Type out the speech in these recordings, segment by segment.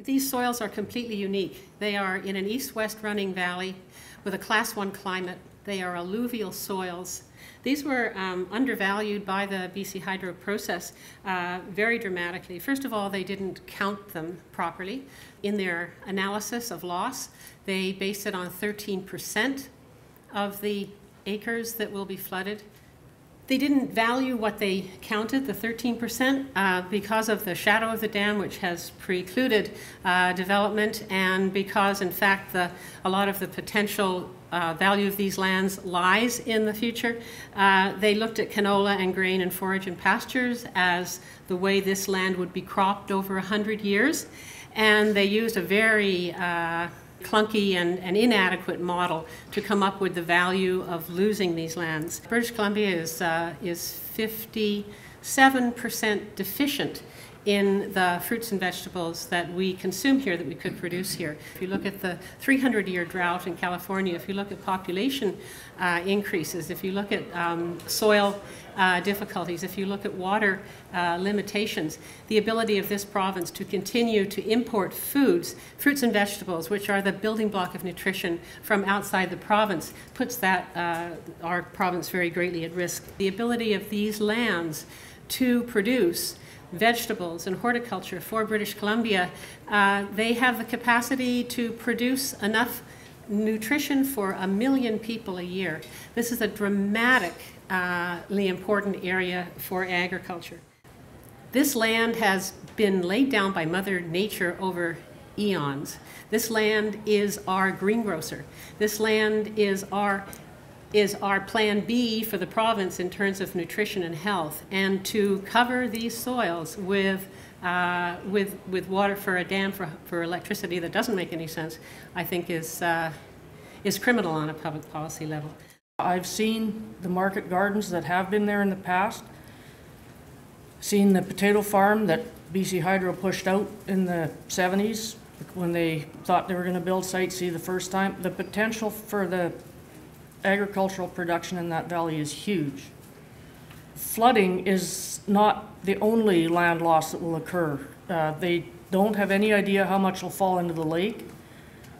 These soils are completely unique. They are in an east-west running valley with a Class 1 climate. They are alluvial soils. These were undervalued by the BC Hydro process very dramatically. First of all, they didn't count them properly. In their analysis of loss, they based it on 13% of the acres that will be flooded. They didn't value what they counted, the 13%, because of the shadow of the dam, which has precluded development, and because, in fact, a lot of the potential value of these lands lies in the future. They looked at canola and grain and forage and pastures as the way this land would be cropped over 100 years, and they used a very clunky and inadequate model to come up with the value of losing these lands. British Columbia is 57% deficient in the fruits and vegetables that we consume here, that we could produce here. If you look at the 300-year drought in California, if you look at population increases, if you look at soil difficulties, if you look at water limitations, the ability of this province to continue to import fruits and vegetables, which are the building block of nutrition from outside the province, puts our province very greatly at risk. The ability of these lands to produce vegetables and horticulture for British Columbia, they have the capacity to produce enough nutrition for 1 million people a year. This is a dramatically important area for agriculture. This land has been laid down by Mother Nature over eons. This land is our greengrocer. This land is our plan B for the province in terms of nutrition and health, and to cover these soils with water for a dam for electricity that doesn't make any sense, I think is criminal on a public policy level. I've seen the market gardens that have been there in the past, seen the potato farm that BC Hydro pushed out in the 70s when they thought they were going to build Site C the first time. The potential for the agricultural production in that valley is huge. Flooding is not the only land loss that will occur. They don't have any idea how much will fall into the lake,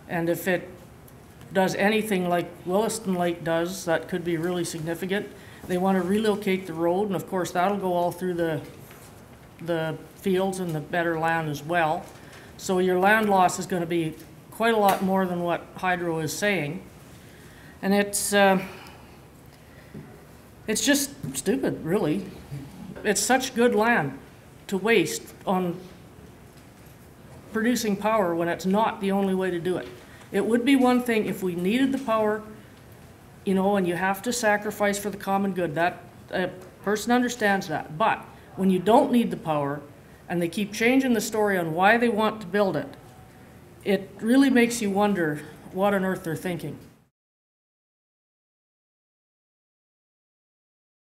and if it does anything like Williston Lake does, that could be really significant. They want to relocate the road, and of course that'll go all through the fields and the better land as well. So your land loss is going to be quite a lot more than what Hydro is saying. And it's just stupid, really. It's such good land to waste on producing power when it's not the only way to do it. It would be one thing if we needed the power, you know, and you have to sacrifice for the common good. That a person understands that. But when you don't need the power and they keep changing the story on why they want to build it, it really makes you wonder what on earth they're thinking.